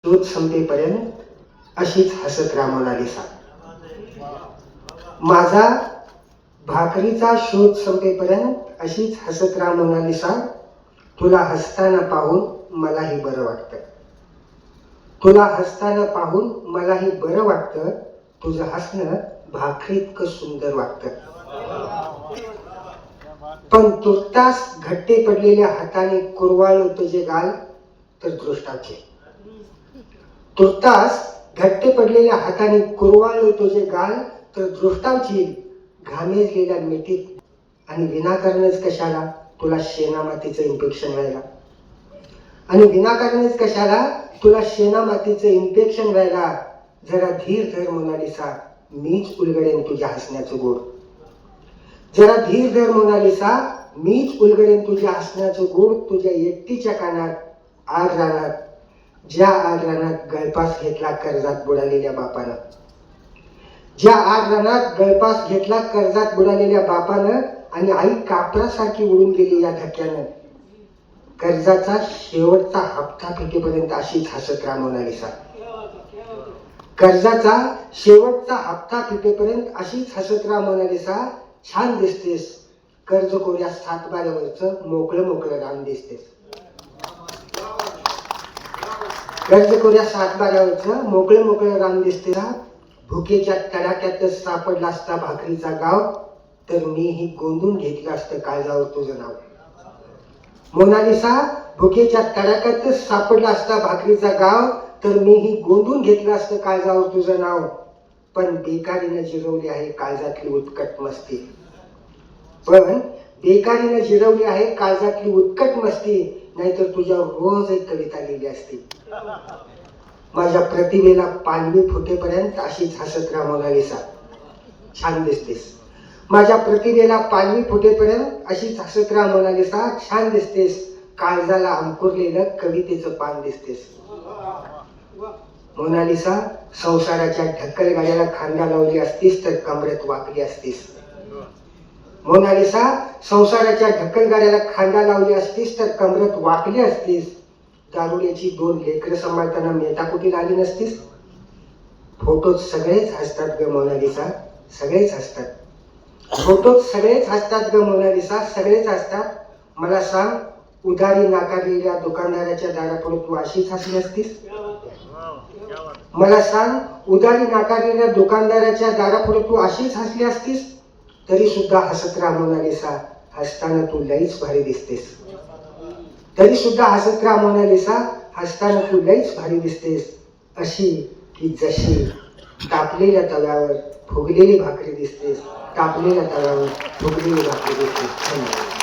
शोध संपेपर्यंत अशीच हसत राहा मोनालिसा. माझा भाकरीचा शोध संपेपर्यंत अशीच हसत राहा मोनालिसा. तुला हसताना पाहून मलाही बरं वाटतं. तुला हसताना पाहून मलाही बरं वाटतं. तुझं हसणं भाकरी इतकं सुंदर वाटतं. पण तुर्तास घट्टे पडलेल्या हाताने कुरवाळलं तुझे गाल तर दृष्टाचे. तुर्तास घट्टे पडलेल्या हाताने कुरवाळलं तुझे गाल तर दृष्टावची. घामेजलेल्या मिठीत आणि विनाकारणच कशाला तुला शेणामातीचं इन्फेक्शन व्हायला. आणि विनाकारणच कशाला तुला शेणामातीचं इन्फेक्शन व्हायला. जरा धीर धर मोनालिसा, मीच उलगडेन तुझ्या हसण्याचं गोड. जरा धीर धर मोनालिसा, मीच उलगडेन तुझ्या हसण्याचं गोड. तुझ्या एकटीच्या कानात आग रानात, ज्या आग रानात गळपास घेतला कर्जात बुडालेल्या बापानं. ज्या आग रानात गळपास घेतला कर्जात बुडालेल्या बापानं आणि आई कापरासारखी उडून गेली या धक्क्यानं. कर्जाचा शेवटचा हप्ता फिटेपर्यंत अशीच हसत राहा मोनालिसा. कर्जाचा शेवटचा हप्ता फिटेपर्यंत अशीच हसत राहा मोनालिसा. छान दिसतेस कर्ज कोऱ्या सातबाऱ्यावरचं मोकळं मोकळं रान दिसतेस. कर्ज कोऱ्या सातबाऱ्यावरचं मोकळं मोकळं रान दिसते. भुकेच्या तडाक्यातच सापडला असता भाकरीचा गाव तर मीही गोंधून घेतलं असतं काळजावर तुझं नाव. मोनालिसा, भुकेच्या तडाक्यातच सापडला असता भाकरीचा गाव तर मीही गोंधून घेतलं असतं काळजावर तुझं नाव. पण बेकारीनं जिरवली आहे काळजातली उत्कट मस्ती. पण बेकारीनं जिरवली आहे काळजातली उत्कट मस्ती. नाहीतर तुझ्यावर रोज एक कविता लिहिली असती. माझ्या प्रतिभेला पालवी फुटेपर्यंत अशीच हसत राहा मोनालिसा. छान दिसतेस. माझ्या प्रतिभेला पालवी फुटेपर्यंत अशीच हसत राहा मोनालिसा. छान दिसतेस. काळजाला अंकुरलेलं कवितेचं पान दिसतेस. मोनालिसा, संसाराच्या ढक्कलगाड्याला खांदा लावली असतीस तर कमरेत वाकली असतीस. मोनालिसा, संसाराच्या ढक्कलगाड्याला खांदा लावली असतीस तर कमरेत वाकली असतीस. दारुड्याची 2 लेकरं सांभाळताना मेटाकुटीला आली नसतीस. फोटोत सगळेच हसतात ग मोनालिसा, सगळेच हसतात. फोटोत सगळेच हसतात ग मोनालिसा, सगळेच हसतात. मला सांग, उधारी नाकारलेल्या दुकानदाराच्या दारापुढे तू अशीच हसली असतीस. मला सांग, उधारी नाकारलेल्या दुकानदाराच्या दारापुढे तू अशीच हसली असतीस. तरी सुद्धा हसत राहा मोनालिसा, हसताना तू लईच भारी दिसतेस. तरी सुद्धा हसत राहा मोनालिसा, हसताना तू लईच भारी दिसतेस. अशी की जशी तापलेल्या तव्यावर फुगलेली भाकरी दिसतेस. तापलेल्या तव्यावर फुगलेली भाकरी दिसतेस. धन्यवाद.